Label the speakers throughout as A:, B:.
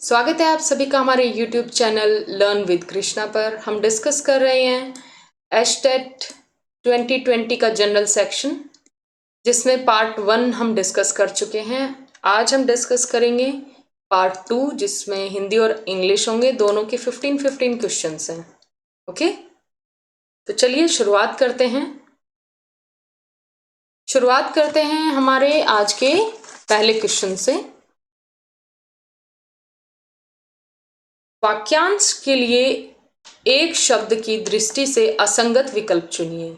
A: स्वागत है आप सभी का हमारे YouTube channel learn with Krishna पर। हम डिस्कस कर रहे हैं एचटेट 2020 का जनरल सेक्शन, जिसमें पार्ट 1 हम डिस्कस कर चुके हैं। आज हम डिस्कस करेंगे पार्ट 2, जिसमें हिंदी और इंग्लिश होंगे। दोनों के 15-15 क्वेश्चंस हैं। ओके, तो चलिए शुरुआत करते हैं हमारे आज के पहले क्वेश्चन से। वाक्यांश के लिए एक शब्द की दृष्टि से असंगत विकल्प चुनिए।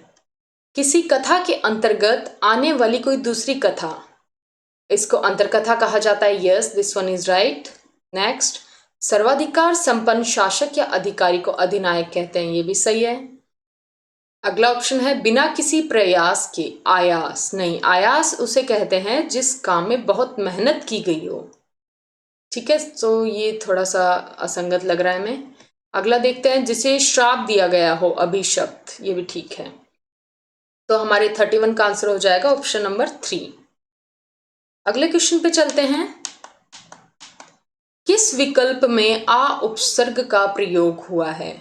A: किसी कथा के अंतर्गत आने वाली कोई दूसरी कथा, इसको अंतरकथा कहा जाता है। Yes, this one is right. Next, सर्वाधिकार संपन्न शासक या अधिकारी को अधिनायक कहते हैं, ये भी सही है। अगला ऑप्शन है बिना किसी प्रयास के आयास। नहीं, आयास उसे कहते हैं जिस काम में बहुत मेहनत की गई हो। ठीक है, तो ये थोड़ा सा असंगत लग रहा है हमें। अगला देखते हैं, जिसे श्राप दिया गया हो, अभिशप्त, ये भी ठीक है। तो हमारे 31 का आंसर हो जाएगा ऑप्शन नंबर 3। अगले क्वेश्चन पे चलते हैं। किस विकल्प में आ उपसर्ग का प्रयोग हुआ है?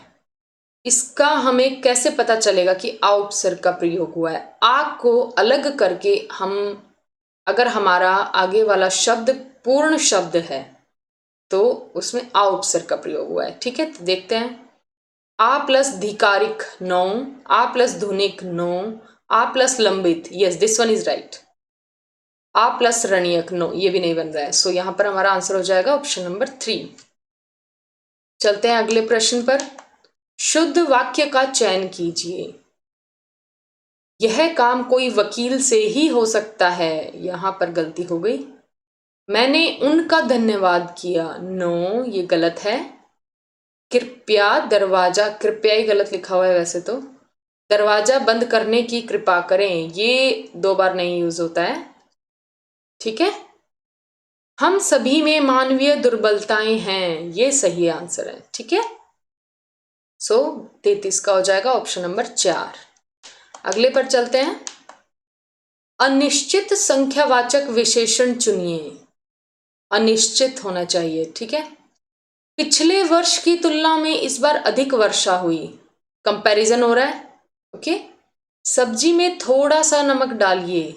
A: इसका हमें कैसे पता चलेगा कि आ उपसर्ग का प्रयोग हुआ है? आ को अलग करके हम, अगर हमारा आगे वाला शब्द पूर्ण शब्द है तो उसमें आ उपसर्ग का प्रयोग हुआ है। ठीक है, तो देखते हैं। आ प्लस धिकारिक नो, आ प्लस धुनिक नो, आ प्लस लंबित, yes this one is right. आ प्लस रणयक नो, ये भी नहीं बन रहा है। सो यहां पर हमारा आंसर हो जाएगा ऑप्शन नंबर 3। चलते हैं अगले प्रश्न पर। शुद्ध वाक्य का चयन कीजिए। यह काम कोई वकील से ही हो सकता है, यहां पर गलती हो गई। मैंने उनका धन्यवाद किया, नो ये गलत है। कृपया दरवाजा, कृपया ही गलत लिखा हुआ है वैसे तो। दरवाजा बंद करने की कृपा करें, ये 2 बार नहीं यूज होता है। ठीक है। हम सभी में मानवीय दुर्बलताएं हैं, ये सही आंसर है। ठीक है, सो 33 का हो जाएगा ऑप्शन नंबर 4। अगले पर चलते हैं। अनिश्चित संख्यावाचक विशेषण चुनिए। अनिश्चित होना चाहिए। ठीक है। पिछले वर्ष की तुलना में इस बार अधिक वर्षा हुई, कंपैरिजन हो रहा है। ओके। सब्जी में थोड़ा सा नमक डालिए।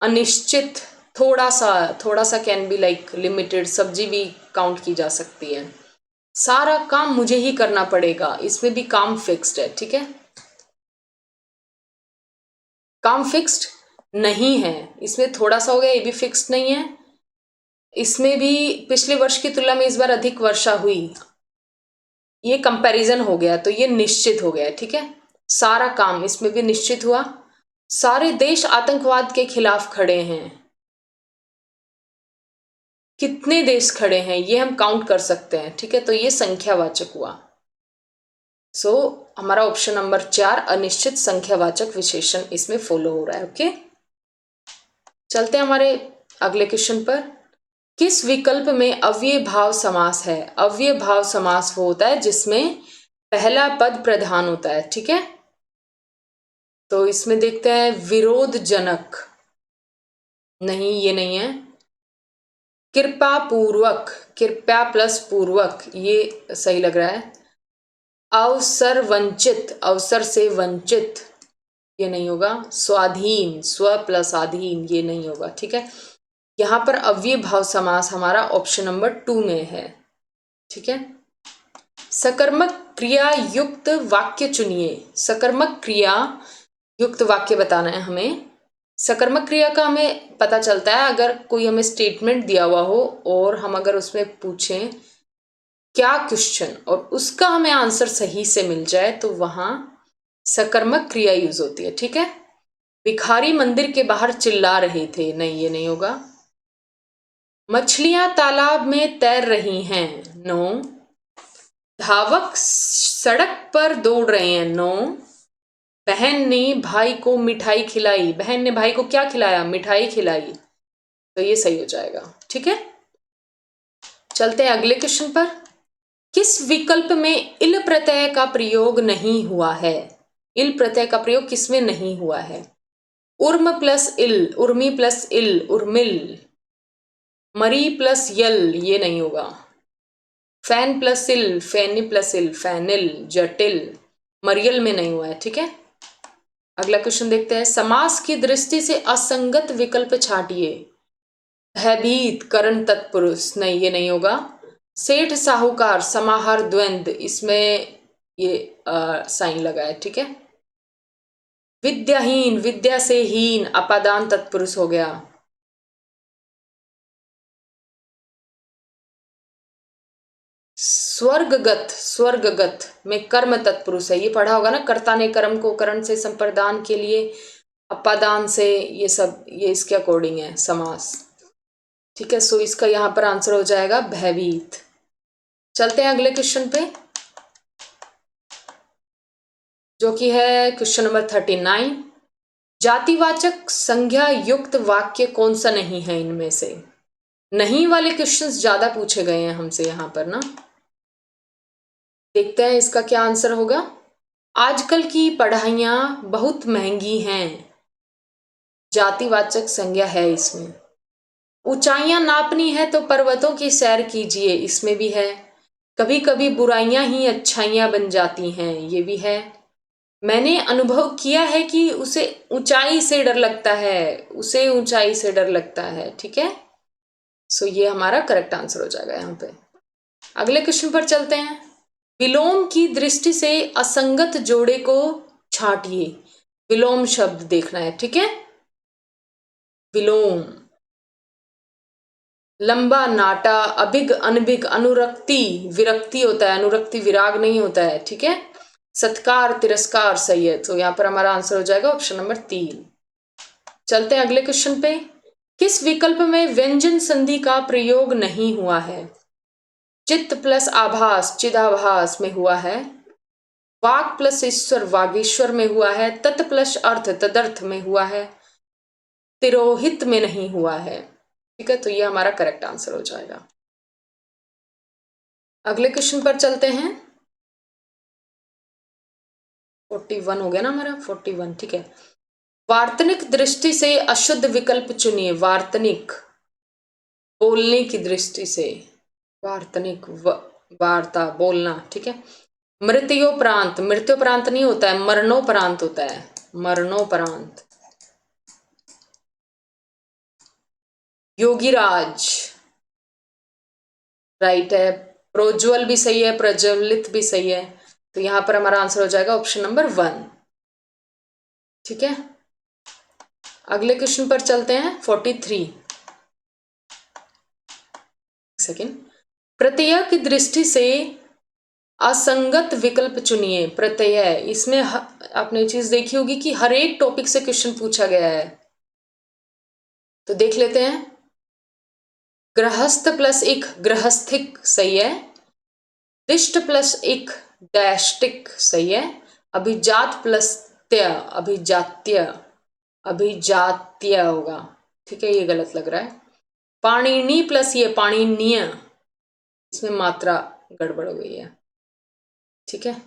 A: अनिश्चित, थोड़ा सा कैन बी लाइक लिमिटेड, सब्जी भी काउंट की जा सकती है। सारा काम मुझे ही करना पड़ेगा, इसमें भी काम फिक्स्ड है। ठीक है, काम फिक्स्ड नहीं है, इसमें थोड़ा सा हो गया, ये भी फिक्स्ड नहीं है। इसमें भी पिछले वर्ष की तुलना में इस बार अधिक वर्षा हुई, ये कंपैरिजन हो गया, तो ये निश्चित हो गया। ठीक है, सारा काम, इसमें भी निश्चित हुआ। सारे देश आतंकवाद के खिलाफ खड़े हैं। कितने देश खड़े हैं ये हम काउंट कर सकते हैं। ठीक है, तो ये संख्यावाचक हुआ। सो हमारा ऑप्शन नंबर 4 अनिश्चित संख्यावाचक विशेषण इसमें फॉलो हो रहा है। ओके, चलते हैं हमारे अगले क्वेश्चन पर। किस विकल्प में अव्यय भाव समास है? अव्यय भाव समास वो होता है जिसमें पहला पद प्रधान होता है। ठीक है, तो इसमें देखते हैं। विरोधजनक, नहीं ये नहीं है। कृपा पूर्वक, कृपया प्लस पूर्वक, ये सही लग रहा है। अवसर वंचित, अवसर से वंचित, ये नहीं होगा। स्वाधीन, स्व प्लस अधीन, ये नहीं होगा। ठीक है, यहां पर अव्यय भाव समास हमारा ऑप्शन नंबर 2 में है। ठीक है, सकर्मक क्रिया युक्त वाक्य चुनिए। सकर्मक क्रिया युक्त वाक्य बताना है हमें। सकर्मक क्रिया का हमें पता चलता है अगर कोई हमें स्टेटमेंट दिया हुआ हो और हम अगर उसमें पूछें क्या क्वेश्चन और उसका हमें आंसर सही से मिल जाए तो वहां सकर्मक क्रिया यूज होती है। ठीक है, भिखारी मंदिर के बाहर चिल्ला रहे थे, नहीं ये नहीं होगा। मछलियां तालाब में तैर रही हैं, नो। धावक सड़क पर दौड़ रहे हैं, नो। बहन ने भाई को मिठाई खिलाई, बहन ने भाई को क्या खिलाया? मिठाई खिलाई, तो ये सही हो जाएगा। ठीक है, चलते हैं अगले क्वेश्चन पर। किस विकल्प में इल प्रत्यय का प्रयोग नहीं हुआ है? इल प्रत्यय का प्रयोग किसमें नहीं हुआ है? उर्म प्लस इल, उर्मी प्लस इल, उर्मिल। मरी प्लस यल ये नहीं होगा। फैन प्लस इल, फैनी प्लस इल, फैनिल, जटिल, मरियल में नहीं हुआ है, ठीक है। अगला क्वेश्चन देखते हैं। समास की दृष्टि से असंगत विकल्प छाटिए। भयभीत, करण तत्पुरुष, नहीं ये नहीं होगा। सेठ साहूकार, समाहार द्वंद्व, इसमें ये साइन लगा है, ठीक है। विद्याहीन, विद्या से हीन, अपादान तत्पुरुष हो गया। स्वर्गगत, स्वर्गगत में कर्म तत्पुरुष है, ये पढ़ा होगा ना, कर्ता ने कर्म को करण से संप्रदान के लिए, अपादान से, ये सब ये इसके अकॉर्डिंग है समास, ठीक है। सो इसका यहां पर आंसर हो जाएगा भयभीत। चलते हैं अगले क्वेश्चन पे, जो कि है क्वेश्चन नंबर 39। जातिवाचक संज्ञा युक्त वाक्य कौन सा नहीं है इनमें से? नहीं वाले क्वेश्चंस ज्यादा पूछे गए हैं हमसे यहां पर ना। देखते हैं इसका क्या आंसर होगा। आजकल की पढ़ाइयाँ बहुत महंगी हैं, जातिवाचक संज्ञा है इसमें। ऊंचाइयां नापनी है तो पर्वतों की सैर कीजिए, इसमें भी है। कभी कभी बुराइयां ही अच्छाइयां बन जाती हैं, ये भी है। मैंने अनुभव किया है कि उसे ऊंचाई से डर लगता है, उसे ऊंचाई से डर लगता है, ठीक है। सो ये हमारा करेक्ट आंसर हो जाएगा यहाँ पे। अगले क्वेश्चन पर चलते हैं। विलोम की दृष्टि से असंगत जोड़े को छांटिए। विलोम शब्द देखना है, ठीक है। विलोम, लंबा, नाटा, अभिग, अनभिग, अनुरक्ति, विरक्ति होता है, अनुरक्ति विराग नहीं होता है, ठीक है। सत्कार, तिरस्कार, सही है। तो यहां पर हमारा आंसर हो जाएगा ऑप्शन नंबर 3। चलते हैं अगले क्वेश्चन पे। किस विकल्प में व्यंजन संधि का प्रयोग नहीं हुआ है? चित्त प्लस आभास, चिदाभास में हुआ है। वाक प्लस ईश्वर, वागीश्वर में हुआ है। तत् प्लस अर्थ, तदर्थ में हुआ है। तिरोहित में नहीं हुआ है, ठीक है। तो ये हमारा करेक्ट आंसर हो जाएगा। अगले क्वेश्चन पर चलते हैं। 41 हो गया ना हमारा, 41, ठीक है। वार्तनिक दृष्टि से अशुद्ध विकल्प चुनिए। वार्तनिक, बोलने की दृष्टि से, वार्तनिक, वार्ता, बोलना, ठीक है। मृत्योपरांत, मृत्योपरांत नहीं होता है, मरणोपरांत होता है, मरणोपरांत। योगीराज, राइट है। प्रोज्वल भी सही है, प्रज्वलित भी सही है। तो यहां पर हमारा आंसर हो जाएगा ऑप्शन नंबर 1, ठीक है। अगले क्वेश्चन पर चलते हैं। 43 सेकेंड। प्रत्यय की दृष्टि से असंगत विकल्प चुनिए। प्रत्यय, इसमें आपने चीज देखी होगी कि हर एक टॉपिक से क्वेश्चन पूछा गया है, तो देख लेते हैं। गृहस्थ प्लस इक, गृहस्थिक, सही है। दिष्ट प्लस इक, डैष्टिक, सही है। अभिजात प्लस त्य, अभिजात्य, अभिजात्य होगा, ठीक है, ये गलत लग रहा है। पाणिनि प्लस ये पाणिनीय, इसमें मात्रा गड़बड़ हो गई है, ठीक है।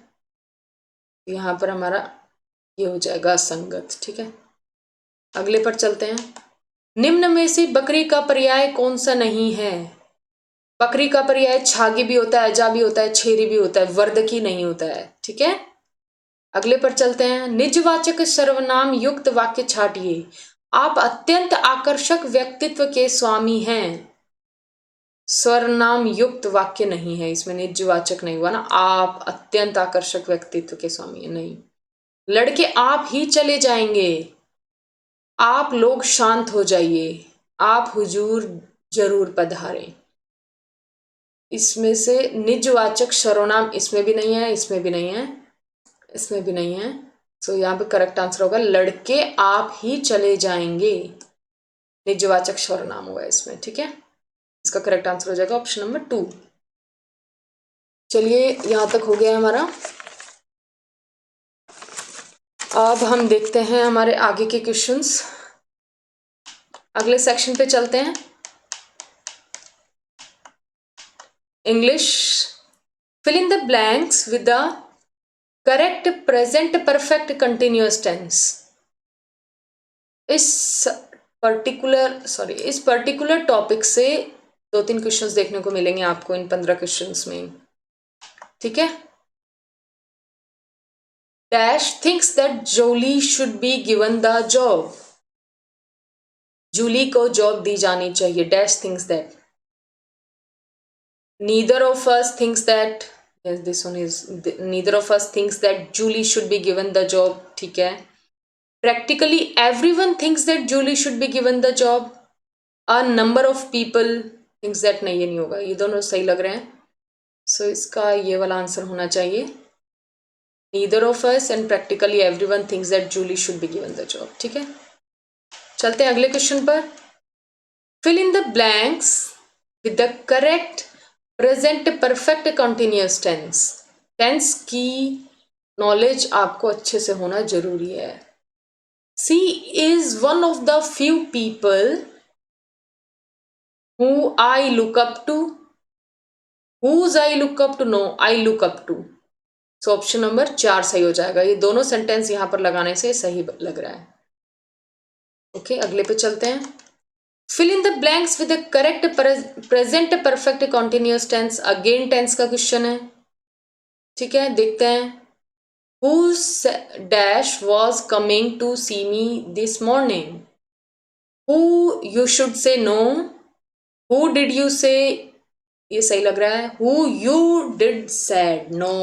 A: यहां पर हमारा ये हो जाएगा असंगत, ठीक है। अगले पर चलते हैं। निम्न में से बकरी का पर्याय कौन सा नहीं है? बकरी का पर्याय छागी भी होता है, अजा भी होता है, छेरी भी होता है, वर्धकी नहीं होता है, ठीक है। अगले पर चलते हैं। निजवाचक सर्वनाम युक्त वाक्य छाटिए। आप अत्यंत आकर्षक व्यक्तित्व के स्वामी हैं। सर्वनाम युक्त वाक्य नहीं है इसमें, निजवाचक नहीं हुआ ना। आप अत्यंत आकर्षक व्यक्तित्व के स्वामी है, नहीं। लड़के आप ही चले जाएंगे। आप लोग शांत हो जाइए। आप हुजूर जरूर पधारें। इसमें से निजवाचक सर्वनाम इसमें भी नहीं है, इसमें भी नहीं है, इसमें भी नहीं है। सो यहाँ पे करेक्ट आंसर होगा लड़के आप ही चले जाएंगे। निजवाचक सर्वनाम होगा इसमें, ठीक है। इसका करेक्ट आंसर हो जाएगा ऑप्शन नंबर 2। चलिए यहां तक हो गया हमारा। अब हम देखते हैं हमारे आगे के क्वेश्चंस। अगले सेक्शन पे चलते हैं। English, fill in the blanks with the correct present perfect continuous tense. इस पर्टिकुलर टॉपिक से 2-3 क्वेश्चंस देखने को मिलेंगे आपको इन 15 क्वेश्चंस में, ठीक है। Dash thinks that Julie should be given the job, Julie को जॉब दी जानी चाहिए। Dash thinks that, neither of us thinks that, yes this one is, neither of us thinks that Julie should be given the job, ठीक है। practically everyone thinks that Julie should be given the job, a number of people thinks that, नहीं ये नहीं होगा, ये दोनों सही लग रहे हैं। सो इसका ये वाला आंसर होना चाहिए, neither of us and practically everyone thinks that Julie should be given the job, ठीक है। चलते हैं अगले क्वेश्चन पर। fill in the blanks with the correct present perfect continuous tense. Tense की नॉलेज आपको अच्छे से होना जरूरी है। She is one of the few people who I look up to, whose I look up to, no I look up to. So option number 4 सही हो जाएगा। ये दोनों सेंटेंस यहां पर लगाने से सही लग रहा है। ओके अगले पे चलते हैं। Fill in the blanks with the correct present perfect continuous tense. Again tense का क्वेश्चन है, ठीक है। देखते हैं। Who dash was coming to see me this morning. Who you should say no, who did you say, ये सही लग रहा है। Who you did said, no.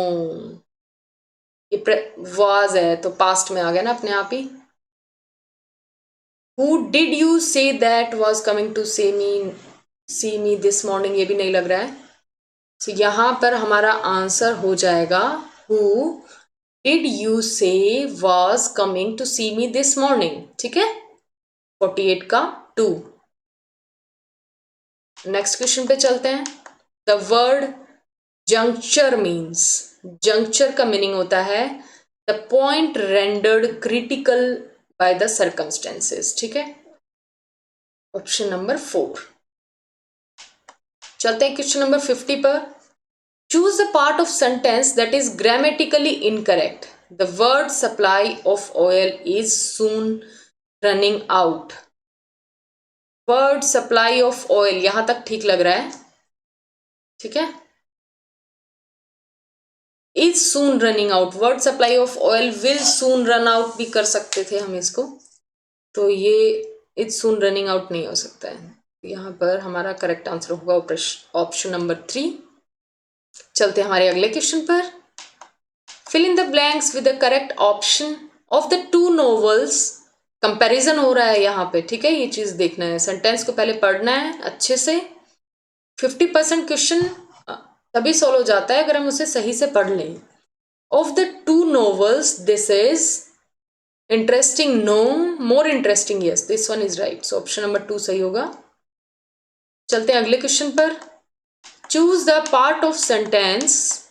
A: ये वॉज है तो पास्ट में आ गया ना अपने आप ही। Who did you say that was coming to see me this morning, ये भी नहीं लग रहा है। तो यहां पर हमारा आंसर हो जाएगा Who did you say was coming to see me this morning, ठीक है। 48 का 2। नेक्स्ट क्वेश्चन पे चलते हैं। The word juncture means, juncture का मीनिंग होता है the point rendered critical by the circumstances, ठीक है। Option number 4। चलते हैं क्वेश्चन नंबर 50 पर। Choose the part of sentence that is grammatically incorrect. The word supply of oil is soon running out. Word supply of oil यहां तक ठीक लग रहा है, ठीक है। Is soon running out, word supply of oil will soon run out भी कर सकते थे हम इसको, तो ये इज सून रनिंग आउट नहीं हो सकता है। यहाँ पर हमारा करेक्ट आंसर होगा ऑप्शन नंबर 3। चलते हैं हमारे अगले क्वेश्चन पर। Fill in the blanks with the correct option of the 2 novels. Comparison हो रहा है यहाँ पे, ठीक है। ये चीज देखना है, सेंटेंस को पहले पढ़ना है अच्छे से। 50% क्वेश्चन तभी सॉल्व हो जाता है अगर हम उसे सही से पढ़ लें। Of the 2 novels this is interesting, no, more interesting, yes, this one is right. So option number 2 सही होगा। चलते हैं अगले क्वेश्चन पर। Choose the part of sentence,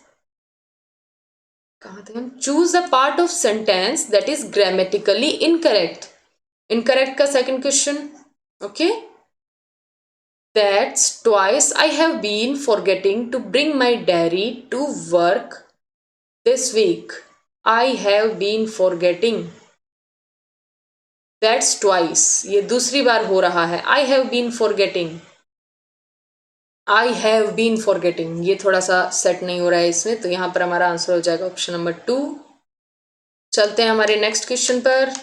A: कहाँ थे हम? Choose the part of sentence that is grammatically incorrect. Incorrect का second question, okay. That's twice I have been forgetting to bring my diary to work this week. I have been forgetting. That's twice, ये दूसरी बार हो रहा है। I have been forgetting. I have been forgetting, ये थोड़ा सा set नहीं हो रहा है इसमें, तो यहां पर हमारा आंसर हो जाएगा ऑप्शन नंबर 2। चलते हैं हमारे नेक्स्ट क्वेश्चन पर।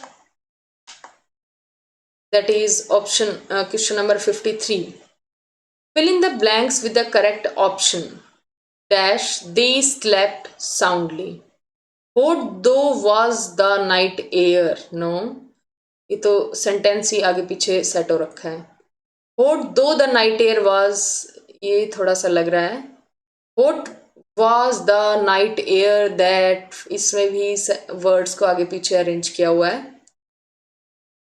A: That is option question number 53। Fill in the blanks with the correct option. Dash, they slept soundly. Hot though was the night air. No, ये तो सेंटेंस ही आगे पीछे सेट हो रखा है। Hot though the night air was, ये थोड़ा सा लग रहा है। Hot was the night air that, इसमें भी वर्ड्स को आगे पीछे अरेंज किया हुआ है।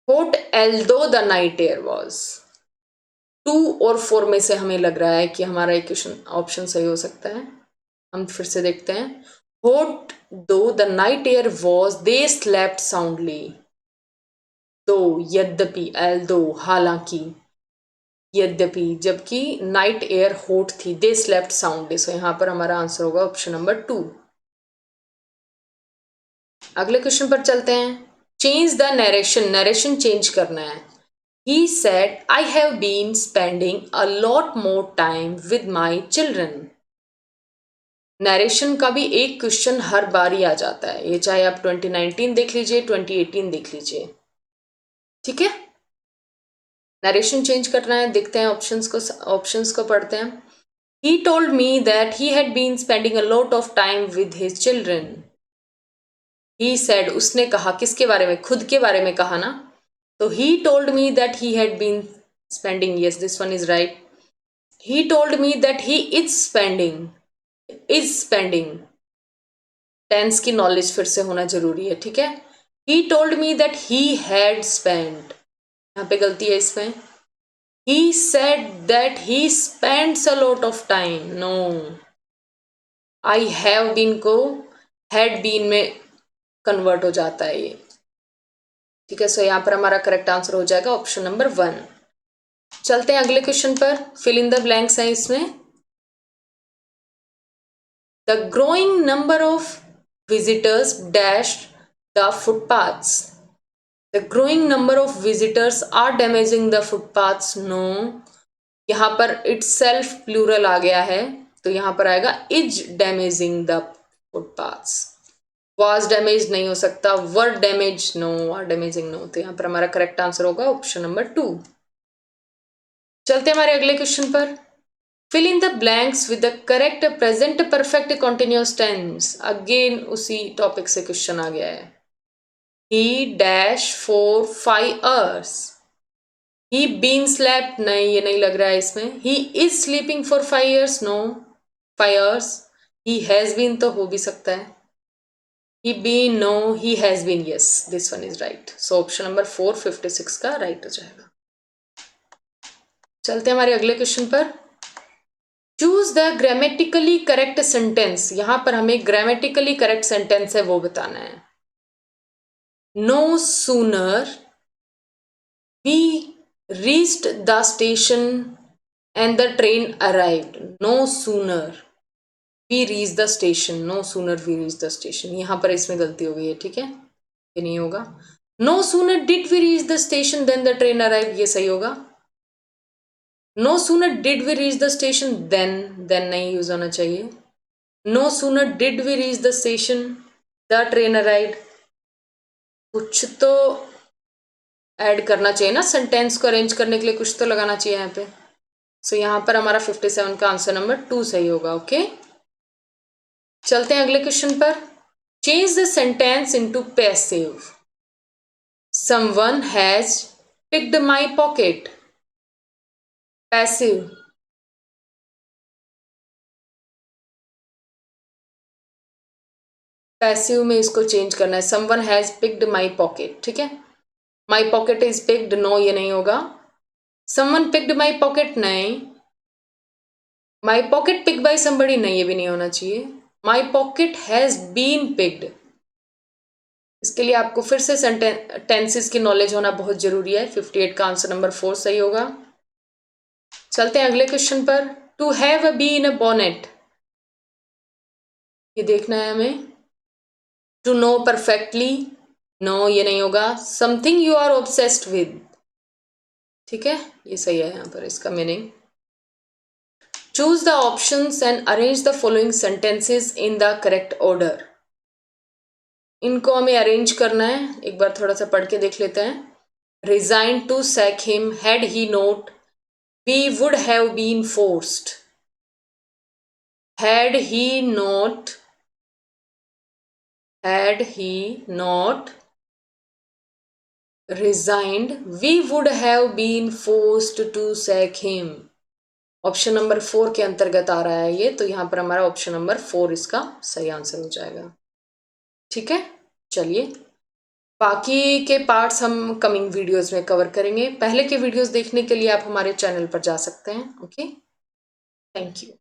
A: Hot although the night air was, 2 और 4 में से हमें लग रहा है कि हमारा इक्वेशन ऑप्शन सही हो सकता है। हम फिर से देखते हैं। What though the night air was, they slept soundly. दो, यद्यपि, although, हालांकि, यद्यपि, जबकि नाइट एयर हॉट थी, दे स्लेप्ट साउंडली। सो यहां पर हमारा आंसर होगा ऑप्शन नंबर 2। अगले क्वेश्चन पर चलते हैं। Change the narration, narration change करना है। He said, I have been spending a lot more time with my children. Narration का भी एक क्वेश्चन हर बार ही आ जाता है, ये चाहे आप 2019 देख लीजिए, 2018 देख लीजिए, ठीक है। नरेशन चेंज करना है, देखते हैं ऑप्शंस को पढ़ते हैं। He told me that he had been spending a lot of time with his children. He said, उसने कहा, किसके बारे में? खुद के बारे में कहा ना, तो he told me that he had been spending, yes, this one is right. He told me that he is spending, tense की नॉलेज फिर से होना जरूरी है, ठीक है। He told me that he had spent, यहाँ पे गलती है इसमें। He said that he spends a lot of time. No, I have been को had been में कन्वर्ट हो जाता है ये, ठीक है। सो यहाँ पर हमारा करेक्ट आंसर हो जाएगा ऑप्शन नंबर 1। चलते हैं अगले क्वेश्चन पर, फिल इन द ब्लैंक्स है इसमें। The growing number of visitors dash the footpaths. The growing number of visitors are damaging the footpaths. No, यहाँ पर itself प्लूरल आ गया है, तो यहाँ पर आएगा is damaging the footpaths. Was damaged नहीं हो सकता, were damaged no, are damaging no, तो यहाँ पर हमारा करेक्ट आंसर होगा ऑप्शन नंबर 2। चलते हमारे अगले क्वेश्चन पर। Fill in the blanks with the correct present perfect continuous tense. Again उसी टॉपिक से क्वेश्चन आ गया है। He dash for 5 hours. He been slept, नहीं ये नहीं लग रहा है इसमें। He is sleeping for 5 years, no, 5 hours. He has been तो हो भी सकता है। He been, no, he has been, yes, this one is right. So option number 4 56 का राइट हो जाएगा। चलते हैं हमारे अगले क्वेश्चन पर। Choose the grammatically correct sentence. यहां पर हमें ग्रामेटिकली करेक्ट सेंटेंस है वो बताना है। No sooner we reached the station and the train arrived. No sooner we reached the station. No sooner we reached the station. यहाँ पर इसमें गलती हो गई है, ठीक है, ये नहीं होगा। No sooner did we reach the station then the train arrived, ये सही होगा। No sooner did we reach the station then नहीं यूज होना चाहिए। No sooner did we reach the station the train arrived, कुछ तो ऐड करना चाहिए ना, सेंटेंस को अरेंज करने के लिए कुछ तो लगाना चाहिए यहाँ पे। सो यहाँ पर हमारा 57 का आंसर नंबर 2 सही होगा। ओके, चलते हैं अगले क्वेश्चन पर। Change the sentence into passive. Someone has picked my pocket. Passive, passive में इसको चेंज करना है। Someone has picked my pocket, ठीक है। My pocket is picked, no ये नहीं होगा। समवन पिक्ड माई पॉकेट, नहीं। My pocket pick by somebody, नहीं, ये भी नहीं होना चाहिए। My pocket has been picked, इसके लिए आपको फिर से टेंसेस की नॉलेज होना बहुत जरूरी है। 58 का आंसर नंबर 4 सही होगा। चलते हैं अगले क्वेश्चन पर। To have a bee in a bonnet, ये देखना है हमें। टू नो परफेक्टली, नो ये नहीं होगा। Something you are obsessed with, ठीक है, ये सही है यहाँ पर इसका meaning. Choose the options and arrange the following sentences in the correct order. इनको हमें अरेंज करना है, एक बार थोड़ा सा पढ़ के देख लेते हैं। Resign to sack him, had he not we would have been forced. Had he not resigned we would have been forced to sack him। Option number 4 के अंतर्गत आ रहा है ये, तो यहां पर हमारा ऑप्शन नंबर 4 इसका सही आंसर हो जाएगा, ठीक है। चलिए बाकी के पार्ट्स हम कमिंग वीडियोस में कवर करेंगे। पहले के वीडियोस देखने के लिए आप हमारे चैनल पर जा सकते हैं। Okay, thank you.